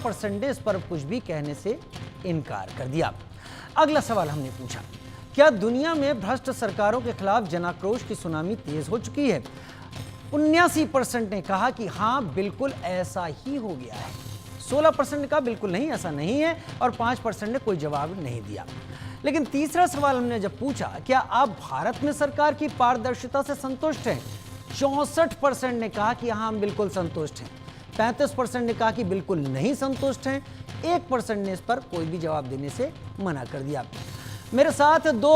Percentage पर कुछ भी कहने से इनकार कर दिया। अगला सवाल हमने पूछा, क्या दुनिया में भ्रष्ट सरकारों के खिलाफ जनाक्रोश की सुनामी तेज हो चुकी है? 79% ने कहा कि हां बिल्कुल ऐसा ही हो गया है। 16% ने कहा बिल्कुल नहीं, ऐसा नहीं है, और 5% ने कोई जवाब नहीं दिया। लेकिन तीसरा सवाल हमने जब पूछा, क्या आप भारत में सरकार की पारदर्शिता से संतुष्ट हैं? 64% ने कहा कि हां हम बिल्कुल संतुष्ट हैं। 35% ने कहा कि बिल्कुल नहीं संतुष्ट हैं। 1% ने इस पर कोई भी जवाब देने से मना कर दिया। मेरे साथ दो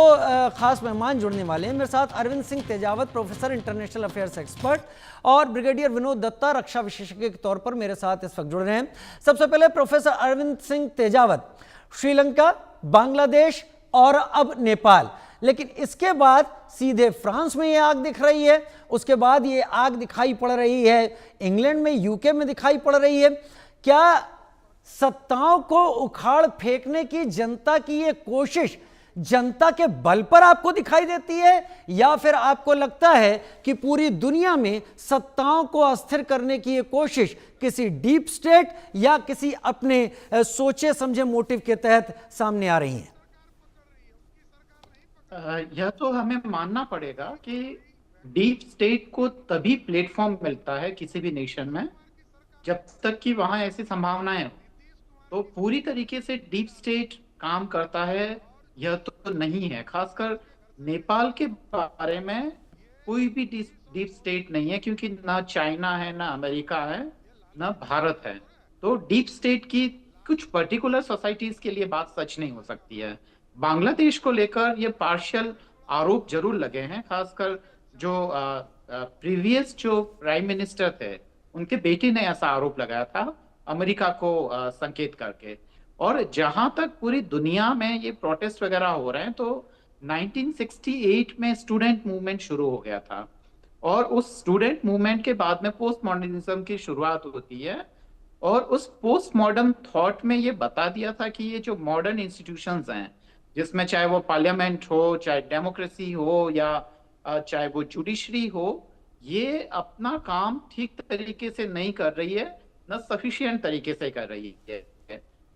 खास मेहमान जुड़ने वाले हैं। मेरे साथ Arvind Singh Tejawat, professor international affairs expert, और ब्रिगेडियर विनोद दत्ता, रक्षा विशेषज्ञ के तौर पर मेरे साथ इस वक्त जुड़ रहे हैं। सबसे पहले प्रोफेसर अरविंद सिंह तेजावत, श्रीलंका, बांग्लादेश और अब नेपाल, लेकिन इसके बाद सीधे फ्रांस में ये आग दिख रही है, उसके बाद ये आग दिखाई पड़ रही है इंग्लैंड में, यूके में दिखाई पड़ रही है। क्या सत्ताओं को उखाड़ फेंकने की जनता की ये कोशिश जनता के बल पर आपको दिखाई देती है, या फिर आपको लगता है कि पूरी दुनिया में सत्ताओं को अस्थिर करने की ये कोशिश किसी डीप स्टेट या किसी अपने सोचे समझे मोटिव के तहत सामने आ रही है? यह तो हमें मानना पड़ेगा कि डीप स्टेट को तभी प्लेटफॉर्म मिलता है किसी भी नेशन में जब तक कि वहां ऐसी संभावनाएं हो। तो पूरी तरीके से डीप स्टेट काम करता है यह तो नहीं है। खासकर नेपाल के बारे में कोई भी डीप स्टेट नहीं है, क्योंकि ना चाइना है, ना अमेरिका है, ना भारत है। तो डीप स्टेट की कुछ पर्टिकुलर सोसाइटीज के लिए बात सच नहीं हो सकती है। बांग्लादेश को लेकर ये पार्शियल आरोप जरूर लगे हैं, खासकर जो प्रीवियस जो प्राइम मिनिस्टर थे उनके बेटे ने ऐसा आरोप लगाया था अमेरिका को संकेत करके। और जहां तक पूरी दुनिया में ये प्रोटेस्ट वगैरह हो रहे हैं, तो 1968 में स्टूडेंट मूवमेंट शुरू हो गया था, और उस स्टूडेंट मूवमेंट के बाद में पोस्ट मॉडर्निज्म की शुरुआत होती है। और उस पोस्ट मॉडर्न थॉट में ये बता दिया था कि ये जो मॉडर्न इंस्टीट्यूशंस हैं, जिसमें चाहे वो पार्लियामेंट हो, चाहे डेमोक्रेसी हो, या चाहे वो जुडिशरी हो, ये अपना काम ठीक तरीके से नहीं कर रही है, न सफिशिएंट तरीके से कर रही है।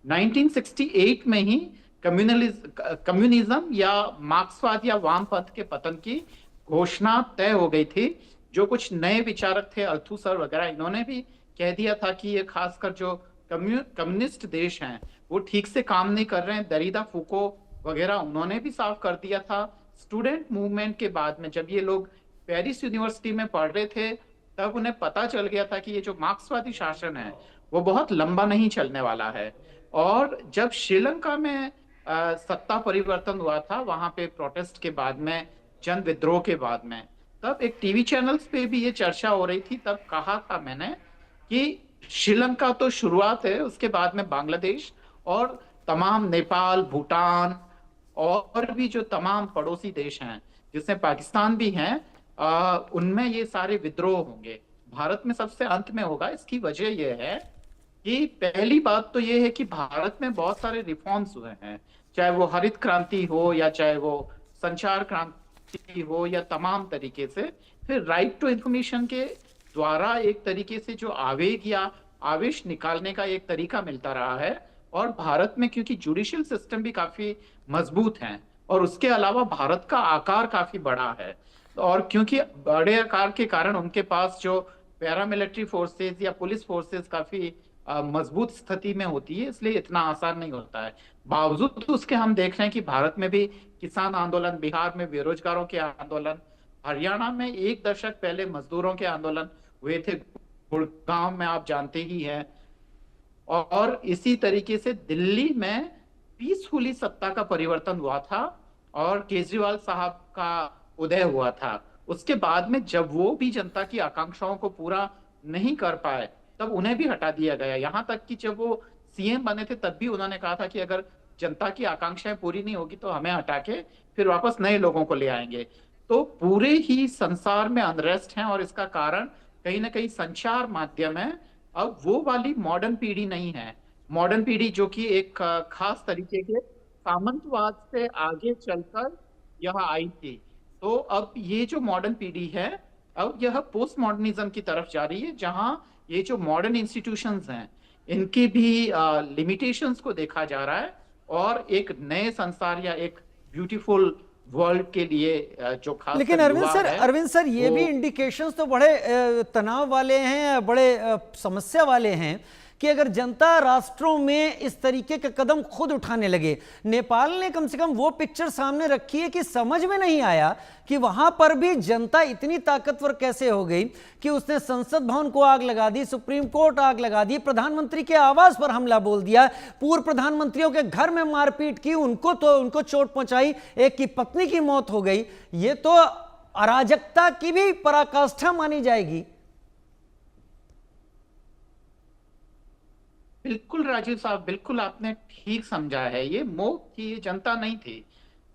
1968 में ही कम्युनिज्म या मार्क्सवाद या वामपंथ के पतन की घोषणा तय हो गई थी। जो कुछ नए विचारक थे, अल्थुसर वगैरह, इन्होंने भी कह दिया था कि ये खासकर जो कम्युनिस्ट देश हैं वो ठीक से काम नहीं कर रहे हैं। दरिदा, फूको वगैरह उन्होंने भी साफ कर दिया था। स्टूडेंट मूवमेंट के बाद में जब ये लोग पेरिस यूनिवर्सिटी में पढ़ रहे थे, तब उन्हें पता चल गया था कि ये जो मार्क्सवादी शासन है वो बहुत लंबा नहीं चलने वाला है। और जब श्रीलंका में सत्ता परिवर्तन हुआ था, वहां पे प्रोटेस्ट के बाद में, जन विद्रोह के बाद में, तब एक टीवी चैनल्स पे भी ये चर्चा हो रही थी। तब कहा था मैंने कि श्रीलंका तो शुरुआत है, उसके बाद में बांग्लादेश और तमाम नेपाल, भूटान और भी जो तमाम पड़ोसी देश हैं, जिसमें पाकिस्तान भी हैं, उनमें ये सारे विद्रोह होंगे। भारत में सबसे अंत में होगा। इसकी वजह यह है कि पहली बात तो यह है कि भारत में बहुत सारे रिफॉर्म्स हुए हैं, चाहे वो हरित क्रांति हो, या चाहे वो संचार क्रांति हो, या तमाम तरीके से। फिर राइट टू इंफॉर्मेशन के द्वारा एक तरीके से जो आवेग या आवेश निकालने का एक तरीका मिलता रहा है। और भारत में क्योंकि जुडिशियल सिस्टम भी काफी मजबूत है, और उसके अलावा भारत का आकार काफी बड़ा है, और क्योंकि बड़े आकार के कारण उनके पास जो पैरामिलिट्री फोर्सेस या पुलिस फोर्सेस काफी मजबूत स्थिति में होती है, इसलिए इतना आसान नहीं होता है। बावजूद उसके हम देख रहे हैं कि भारत में भी किसान आंदोलन, बिहार में बेरोजगारों के आंदोलन, हरियाणा में एक दशक पहले मजदूरों के आंदोलन हुए थे, गुड़गांव में आप जानते ही हैं। और इसी तरीके से दिल्ली में पीसफुली सत्ता का परिवर्तन हुआ था और केजरीवाल साहब का उदय हुआ था। उसके बाद में जब वो भी जनता की आकांक्षाओं को पूरा नहीं कर पाए, तब उन्हें भी हटा दिया गया। यहां तक कि जब वो सीएम बने थे, तब भी उन्होंने कहा था कि अगर जनता की आकांक्षाएं पूरी नहीं होगी तो हमें हटा के फिर वापस नए लोगों को ले आएंगे। तो पूरे ही संसार में अनरेस्ट है, और इसका कारण कहीं ना कहीं संचार माध्यम है। अब वो वाली मॉडर्न पीढ़ी नहीं है। मॉडर्न पीढ़ी जो कि एक खास तरीके के सामंतवाद से आगे चलकर यह आई थी। तो अब ये जो मॉडर्न पीढ़ी है, अब यह पोस्ट मॉडर्निज्म की तरफ जा रही है, जहां ये जो मॉडर्न इंस्टीट्यूशंस हैं इनकी भी लिमिटेशंस को देखा जा रहा है, और एक नए संसार या एक ब्यूटीफुल वर्ल्ड के लिए जो लेकिन खासकर युवा है अरविंद सर ये भी वो। इंडिकेशंस तो बड़े तनाव वाले हैं, बड़े समस्या वाले हैं कि अगर जनता राष्ट्रों में इस तरीके का कदम खुद उठाने लगे। नेपाल ने कम से कम वो पिक्चर सामने रखी है कि समझ में नहीं आया कि वहां पर भी जनता इतनी ताकतवर कैसे हो गई कि उसने संसद भवन को आग लगा दी, सुप्रीम कोर्ट आग लगा दी, प्रधानमंत्री के आवास पर हमला बोल दिया, पूर्व प्रधानमंत्रियों के घर में मारपीट की, उनको चोट पहुंचाई, एक की पत्नी की मौत हो गई। ये तो अराजकता की भी पराकाष्ठा मानी जाएगी। बिल्कुल राजीव साहब, बिल्कुल आपने ठीक समझा है। ये मोह की जनता नहीं थी,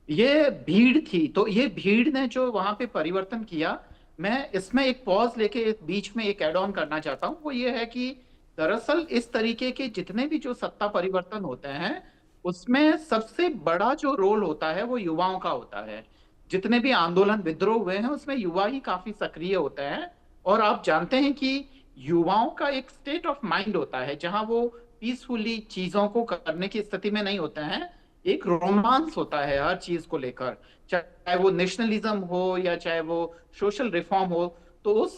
ये भीड़ थी। तो ये भीड़ ने जो वहां पे परिवर्तन किया, मैं इसमें एक पॉज लेके एक बीच में एक एड ऑन करना चाहता हूँ। वो ये है कि दरअसल इस तरीके के जितने भी जो सत्ता परिवर्तन होते हैं, उसमें सबसे बड़ा जो रोल होता है वो युवाओं का होता है। जितने भी आंदोलन विद्रोह हुए हैं उसमें युवा ही काफी सक्रिय होते हैं। और आप जानते हैं कि युवाओं का एक स्टेट ऑफ माइंड होता है जहां वो पीसफुली चीजों को करने की स्थिति में नहीं होते हैं। एक रोमांस होता है हर चीज को लेकर, चाहे वो नेशनलिज्म हो या चाहे वो सोशल रिफॉर्म हो। तो उस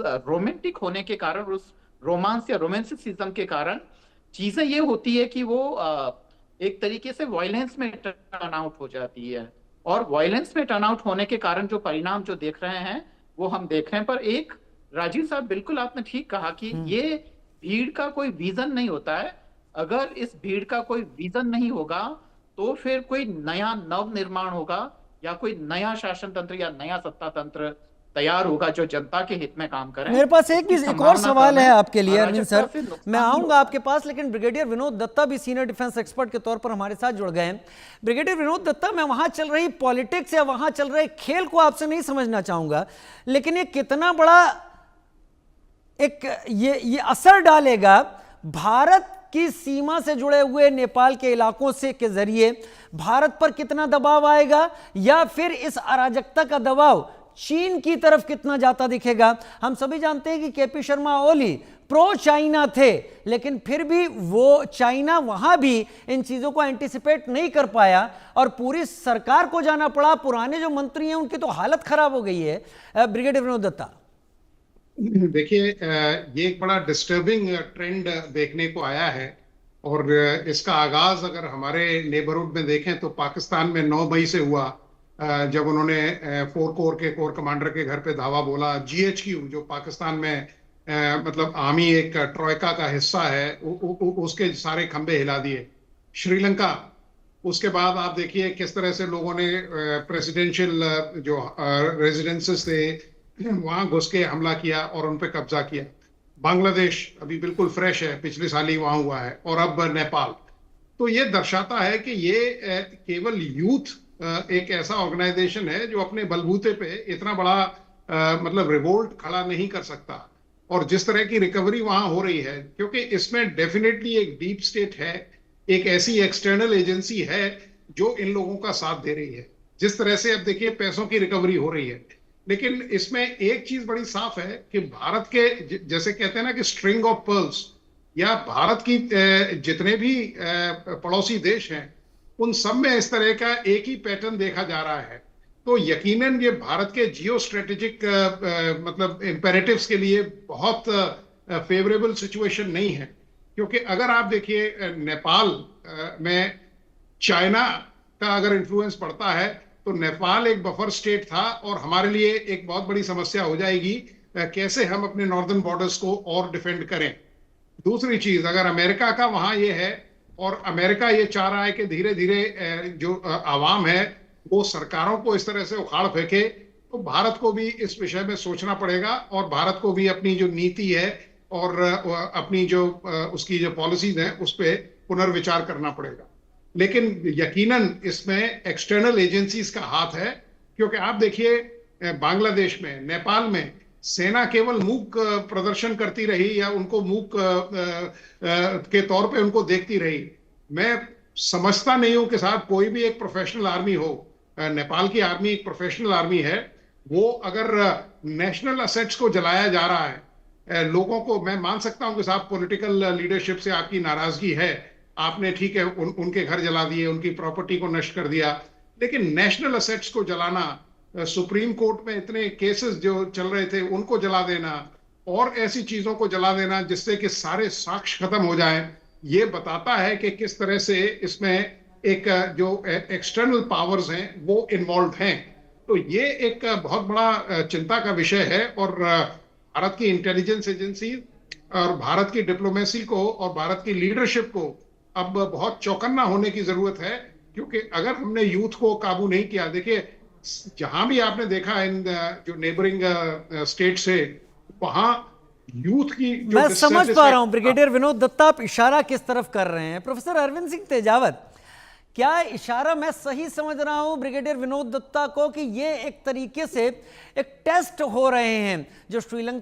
रोमांटिक होने के कारण, उस रोमांस या रोमांसिसिज्म के कारण चीजें ये होती है कि वो एक तरीके से वायलेंस में टर्न आउट हो जाती है। और वायलेंस में टर्न आउट होने के कारण जो परिणाम जो देख रहे हैं वो हम देख रहे हैं। पर एक राजीव साहब, बिल्कुल आपने ठीक कहा कि ये भीड़ का कोई विजन नहीं होता है। अगर इस भीड़ का कोई विजन नहीं होगा तो फिर कोई नया नव निर्माण होगा या कोई नया शासन तंत्र या नया सत्ता तंत्र तैयार होगा जो जनता के हित में काम करे। मेरे पास एक और सवाल है आपके लिए अरविंद सर, मैं आऊंगा आपके पास, लेकिन ब्रिगेडियर विनोद दत्ता भी सीनियर डिफेंस एक्सपर्ट के तौर पर हमारे साथ जुड़ गए हैं। ब्रिगेडियर विनोद दत्ता, मैं वहां चल रही पॉलिटिक्स या वहां चल रहे खेल को आपसे नहीं समझना चाहूंगा, लेकिन ये कितना बड़ा एक ये असर डालेगा भारत की सीमा से जुड़े हुए नेपाल के इलाकों से के जरिए भारत पर कितना दबाव आएगा, या फिर इस अराजकता का दबाव चीन की तरफ कितना जाता दिखेगा। हम सभी जानते हैं कि KP Sharma Oli pro China थे, लेकिन फिर भी वो चाइना वहां भी इन चीजों को एंटिसिपेट नहीं कर पाया और पूरी सरकार को जाना पड़ा। पुराने जो मंत्री हैं उनकी तो हालत खराब हो गई है। ब्रिगेडियर विनोद दत्ता, देखिए, ये एक बड़ा डिस्टर्बिंग ट्रेंड देखने को आया है। और इसका आगाज अगर हमारे नेबरहुड में देखें तो पाकिस्तान में 9 मई से हुआ, जब उन्होंने 4 कोर के कोर कमांडर के घर पे धावा बोला। जीएचक्यू जो पाकिस्तान में मतलब आर्मी एक ट्रोइका का हिस्सा है, उसके सारे खंबे हिला दिए। श्रीलंका, उसके बाद आप देखिए किस तरह से लोगों ने प्रेसिडेंशियल जो रेजिडेंसेस थे वहां घुस के हमला किया और उन पे कब्जा किया। बांग्लादेश अभी बिल्कुल फ्रेश है, पिछले साल ही वहां हुआ है। और अब नेपाल। तो ये दर्शाता है कि ये केवल यूथ एक ऐसा ऑर्गेनाइजेशन है जो अपने बलबूते पे इतना बड़ा मतलब रिवोल्ट खड़ा नहीं कर सकता। और जिस तरह की रिकवरी वहां हो रही है, क्योंकि इसमें डेफिनेटली एक डीप स्टेट है, एक ऐसी एक्सटर्नल एजेंसी है जो इन लोगों का साथ दे रही है। जिस तरह से अब देखिए पैसों की रिकवरी हो रही है, लेकिन इसमें एक चीज बड़ी साफ है कि भारत के जैसे कहते हैं ना कि स्ट्रिंग ऑफ पर्ल्स, या भारत की जितने भी पड़ोसी देश हैं उन सब में इस तरह का एक ही पैटर्न देखा जा रहा है। तो यकीनन ये भारत के जियो स्ट्रेटेजिक मतलब इम्पेरेटिव्स के लिए बहुत फेवरेबल सिचुएशन नहीं है। क्योंकि अगर आप देखिए नेपाल में चाइना का अगर इन्फ्लुएंस पड़ता है तो नेपाल एक बफर स्टेट था और हमारे लिए एक बहुत बड़ी समस्या हो जाएगी कैसे हम अपने नॉर्दर्न बॉर्डर्स को और डिफेंड करें। दूसरी चीज, अगर अमेरिका का वहां ये है और अमेरिका ये चाह रहा है कि धीरे धीरे जो आवाम है वो सरकारों को इस तरह से उखाड़ फेंके, तो भारत को भी इस विषय में सोचना पड़ेगा और भारत को भी अपनी जो नीति है और अपनी जो उसकी जो पॉलिसीज हैं उस पर पुनर्विचार करना पड़ेगा। लेकिन यकीनन इसमें एक्सटर्नल एजेंसीज का हाथ है। क्योंकि आप देखिए बांग्लादेश में, नेपाल में सेना केवल मूक प्रदर्शन करती रही या उनको मूक के तौर पे उनको देखती रही। मैं समझता नहीं हूं कि साहब कोई भी एक प्रोफेशनल आर्मी हो, नेपाल की आर्मी एक प्रोफेशनल आर्मी है, वो अगर नेशनल असेट्स को जलाया जा रहा है लोगों को, मैं मान सकता हूं कि साहब पॉलिटिकल लीडरशिप से आपकी नाराजगी है, आपने ठीक है उनके घर जला दिए, उनकी प्रॉपर्टी को नष्ट कर दिया, लेकिन नेशनल असेट्स को जलाना, सुप्रीम कोर्ट में इतने केसेस जो चल रहे थे उनको जला देना और ऐसी चीजों को जला देना जिससे कि सारे साक्ष्य खत्म हो जाएं, ये बताता है कि किस तरह से इसमें एक जो एक्सटर्नल पावर्स हैं वो इन्वॉल्व हैं। तो ये एक बहुत बड़ा चिंता का विषय है और भारत की इंटेलिजेंस एजेंसी और भारत की डिप्लोमेसी को और भारत की लीडरशिप को अब बहुत चौकन्ना होने की जरूरत है, क्योंकि अगर हमने यूथ को काबू नहीं किया, देखिए जहां भी आपने देखा इन जो नेबरिंग स्टेट से, वहां यूथ की जो मैं समझ पा रहा हूं ब्रिगेडियर विनोद दत्ता आप इशारा किस तरफ कर रहे हैं। प्रोफेसर अरविंद सिंह तेजावत, क्या इशारा मैं सही समझ रहा हूं ब्रिगेडियर विनोद दत्ता को कि ये एक तरीके से एक टेस्ट हो रहे हैं जो श्रीलंका